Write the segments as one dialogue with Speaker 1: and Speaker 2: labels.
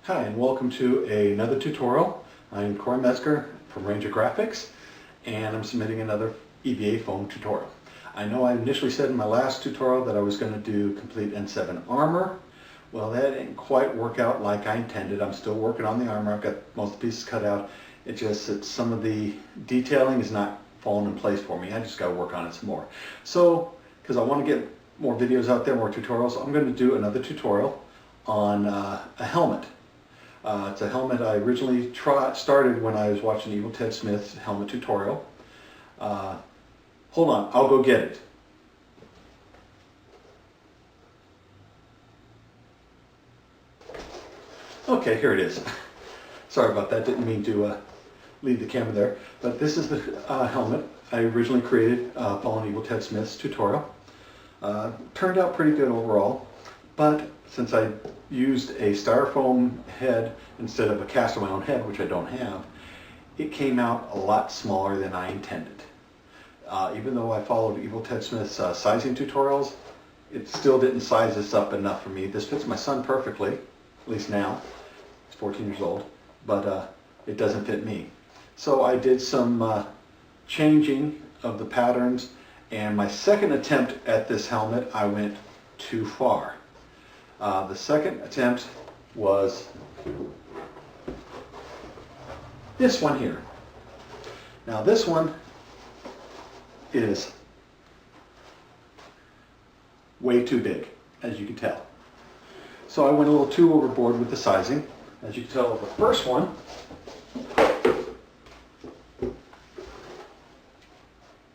Speaker 1: Hi, and welcome to another tutorial. I'm Corey Metzger from Ranger Graphics, and I'm submitting another EVA foam tutorial. I know I initially said in my last tutorial that I was going to do complete N7 armor. Well, that didn't quite work out like I intended. I'm still working on the armor. I've got most of the pieces cut out. It's just that some of the detailing is not falling in place for me. I just got to work on it some more. So, because I want to get more videos out there, more tutorials, I'm going to do another tutorial on a helmet. It's a helmet I originally started when I was watching Evil Ted Smith's helmet tutorial. Hold on, I'll go get it. Okay, here it is. Sorry about that, didn't mean to leave the camera there. But this is the helmet I originally created following Evil Ted Smith's tutorial. Turned out pretty good overall, but since I used a styrofoam head instead of a cast of my own head, which I don't have, it came out a lot smaller than I intended. Even though I followed Evil Ted Smith's sizing tutorials, it still didn't size this up enough for me. This fits my son perfectly, at least now. He's 14 years old, but it doesn't fit me. So I did some changing of the patterns, and my second attempt at this helmet, I went too far. The second attempt was this one here. Now this one is way too big, as you can tell. So I went a little too overboard with the sizing. As you can tell, the first one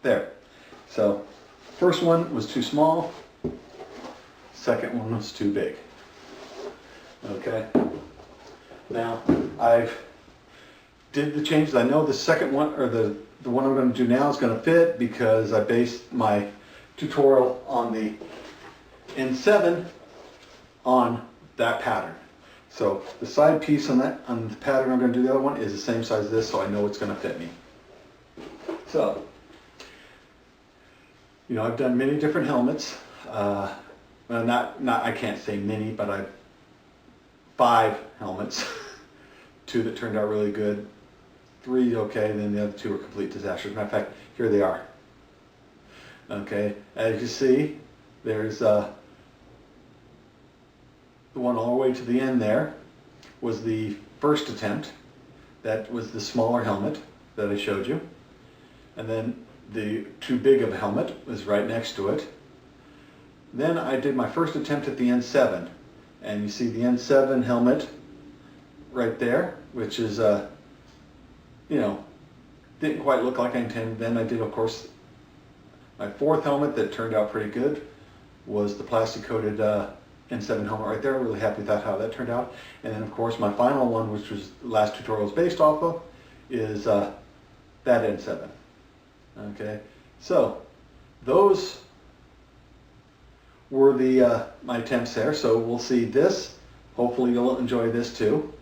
Speaker 1: there. So first one was too small. Second one was too big. Okay. Now I've did the changes. I know the second one, or the one I'm going to do now, is going to fit because I based my tutorial on the N7 on that pattern. So the side piece on the pattern I'm going to do the other one is the same size as this, so I know it's going to fit me. So, you know, I've done many different helmets. Well, I can't say many, but I've 5 helmets. 2 that turned out really good, 3 okay, and then the other 2 were complete disasters. Matter of fact, here they are. Okay, as you see, there's the one all the way to the end there was the first attempt. That was the smaller helmet that I showed you. And then the too big of a helmet was right next to it. Then I did my first attempt at the N7, and you see the N7 helmet right there, which is, you know, didn't quite look like I intended. Then I did, of course, my fourth helmet that turned out pretty good was the plastic-coated N7 helmet right there. Really happy with how that turned out. And then, of course, my final one, which was the last tutorial is based off of, is that N7. Okay, so those were the my attempts there. So we'll see this. Hopefully you'll enjoy this too,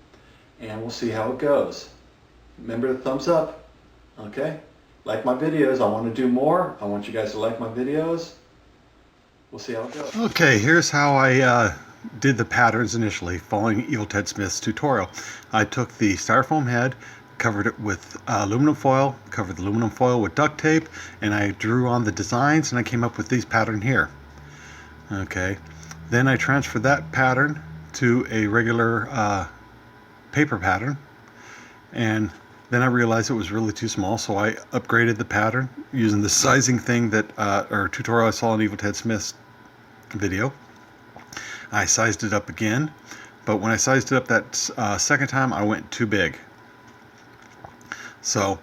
Speaker 1: and we'll see how it goes. Remember the thumbs up. Okay, like my videos. I want to do more. I want you guys to like my videos. We'll see how it goes. Okay, here's how I did the patterns initially following Evil Ted Smith's tutorial. I took the styrofoam head, covered it with aluminum foil, covered the aluminum foil with duct tape, and I drew on the designs, and I came up with these pattern here. Okay, then I transferred that pattern to a regular paper pattern, and then I realized it was really too small, so I upgraded the pattern using the sizing thing that or tutorial I saw in Evil Ted Smith's video. I sized it up again, but when I sized it up that second time, I went too big. So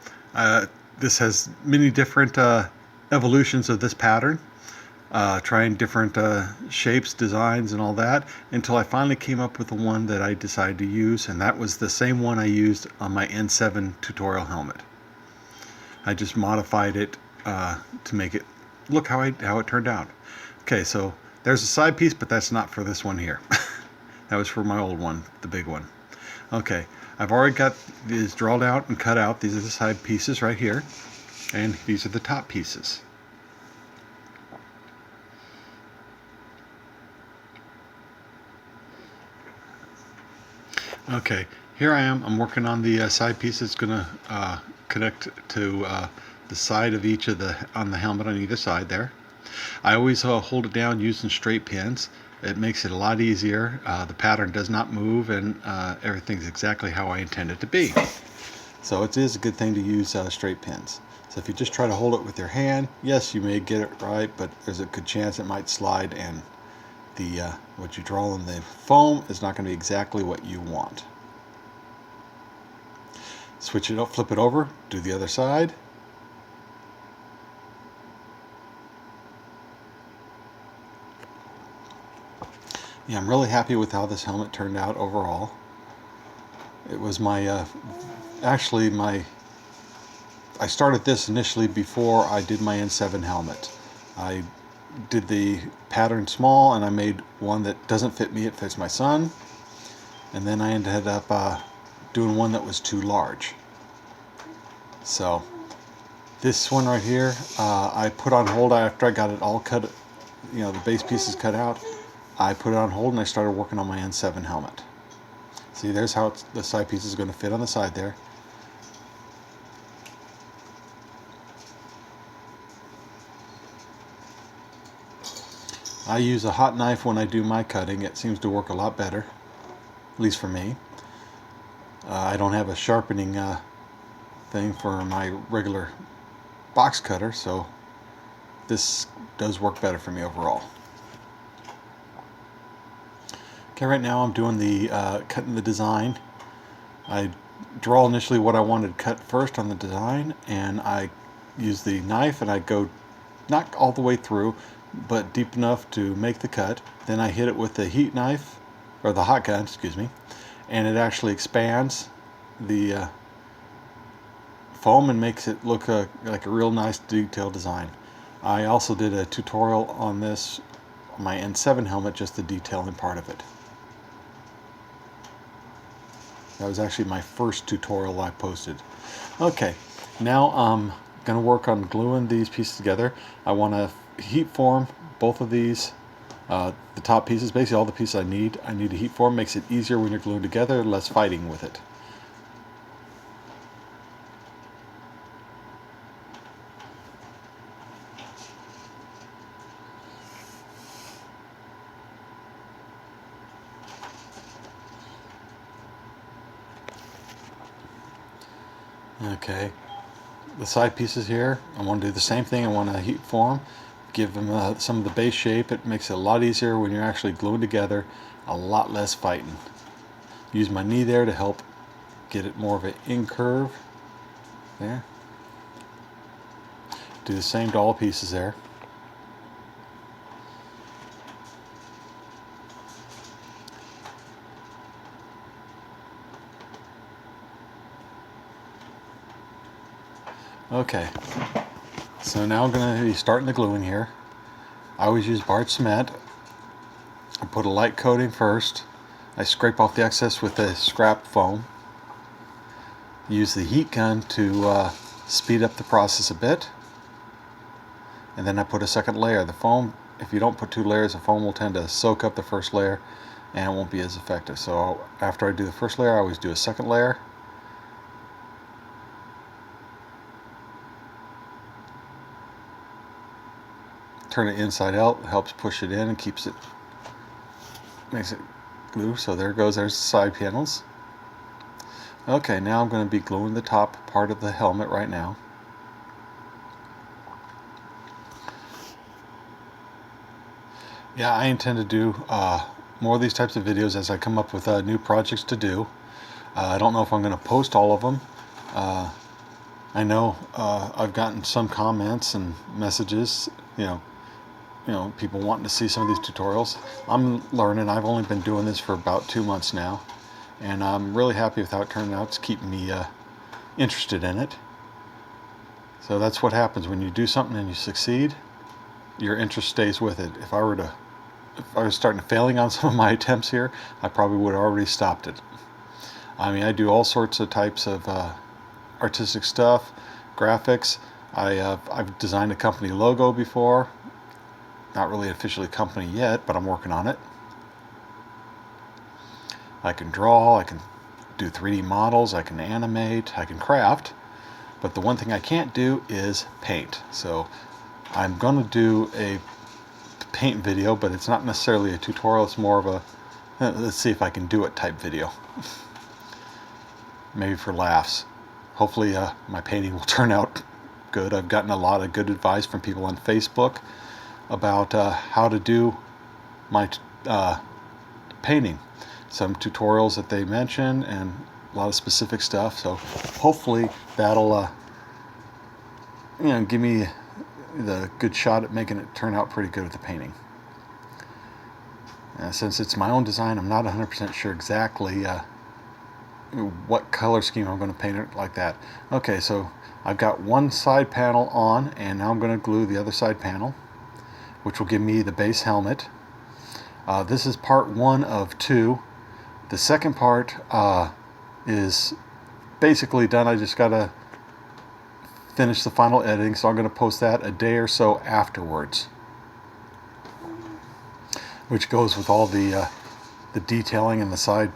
Speaker 1: this has many different evolutions of this pattern. Trying different shapes, designs, and all that, until I finally came up with the one that I decided to use, and that was the same one I used on my N7 tutorial helmet. I just modified it to make it look how it turned out. Okay, so there's a side piece, but that's not for this one here. That was for my old one, the big one. Okay, I've already got these drawn out and cut out. These are the side pieces right here, and these are the top pieces.
Speaker 2: Okay, here I am. I'm working on the side piece that's going to connect to the side of each of on the helmet on either side there. I always hold it down using straight pins. It makes it a lot easier. The pattern does not move, and everything's exactly how I intend it to be. So it is a good thing to use straight pins. So if you just try to hold it with your hand, yes, you may get it right, but there's a good chance it might slide, and the what you draw on the foam is not going to be exactly what you want. Switch it up, flip it over, do the other side. Yeah, I'm really happy with how this helmet turned out overall. It was my, I started this initially before I did my N7 helmet. I did the pattern small, and I made one that doesn't fit me, it fits my son. And then I ended up doing one that was too large. So this one right here, I put on hold after I got it all cut, the base pieces cut out. I put it on hold and I started working on my N7 helmet. See, there's how the side piece is going to fit on the side there. I use a hot knife when I do my cutting. It seems to work a lot better, at least for me. I don't have a sharpening thing for my regular box cutter, so this does work better for me overall. Okay, right now I'm doing the cutting the design. I draw initially what I wanted to cut first on the design, and I use the knife and I go not all the way through, but deep enough to make the cut. Then I hit it with the heat knife, or the hot gun, excuse me, and it actually expands the foam and makes it look like a real nice detailed design. I also did a tutorial on this, my N7 helmet, just the detailing part of it. That was actually my first tutorial I posted. Okay, now I'm going to work on gluing these pieces together. I want to heat form both of these, the top pieces, basically all the pieces I need. I need to heat form, makes it easier when you're gluing together, less fighting with it. Okay, the side pieces here, I want to do the same thing. I want to heat form, give them some of the base shape. It makes it a lot easier when you're actually gluing together, a lot less fighting. Use my knee there to help get it more of an in curve there. Do the same to all pieces there. Okay, so now I'm going to be starting the gluing here. I always use barge cement. I put a light coating first. I scrape off the excess with the scrap foam. Use the heat gun to speed up the process a bit. And then I put a second layer. The foam, if you don't put two layers, the foam will tend to soak up the first layer and it won't be as effective. So after I do the first layer, I always do a second layer. Turn it inside out, helps push it in and keeps it, makes it glue. So there's the side panels. Okay, now I'm going to be gluing the top part of the helmet right now. Yeah, I intend to do more of these types of videos as I come up with new projects to do. I don't know if I'm going to post all of them. I know I've gotten some comments and messages, people wanting to see some of these tutorials. I'm learning. I've only been doing this for about 2 months now, and I'm really happy with how it turned out. It's keeping me interested in it. So that's what happens when you do something and you succeed. Your interest stays with it. If I was starting to failing on some of my attempts here, I probably would have already stopped it. I mean, I do all sorts of types of artistic stuff, graphics. I've designed a company logo before. Not really officially a company yet, but I'm working on it. I can draw, I can do 3D models, I can animate, I can craft, but the one thing I can't do is paint. So I'm going to do a paint video, but it's not necessarily a tutorial, it's more of a let's see if I can do it type video. Maybe for laughs. Hopefully my painting will turn out good. I've gotten a lot of good advice from people on Facebook about how to do my painting. Some tutorials that they mention and a lot of specific stuff. So hopefully that'll give me the good shot at making it turn out pretty good with the painting. Since it's my own design, I'm not 100% sure exactly what color scheme I'm going to paint it like that. Okay, so I've got one side panel on, and now I'm going to glue the other side panel, which will give me the base helmet. This is part 1 of 2. The second part is basically done. I just got to finish the final editing, so I'm going to post that a day or so afterwards, which goes with all the detailing and the side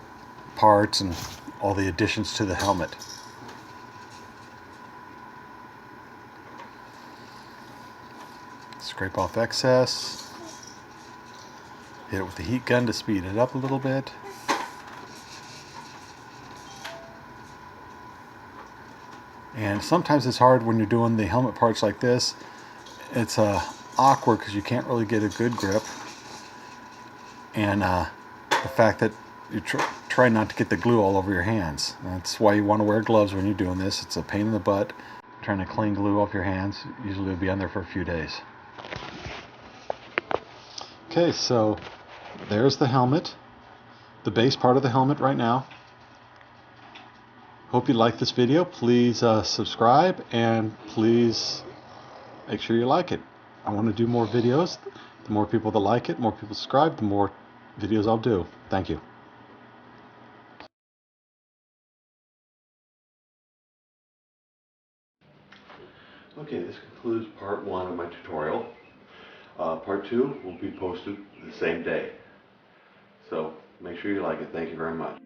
Speaker 2: parts and all the additions to the helmet. Scrape off excess. Hit it with the heat gun to speed it up a little bit. And sometimes it's hard when you're doing the helmet parts like this. It's awkward because you can't really get a good grip. And the fact that you try not to get the glue all over your hands. That's why you want to wear gloves when you're doing this. It's a pain in the butt trying to clean glue off your hands. Usually it'll be on there for a few days. Okay, so there's the helmet, the base part of the helmet right now. Hope you like this video. Please subscribe, and please make sure you like it. I want to do more videos. The more people that like it, more people subscribe, the more videos I'll do. Thank you.
Speaker 1: Okay, this concludes part 1 of my tutorial. Part 2 will be posted the same day. So make sure you like it. Thank you very much.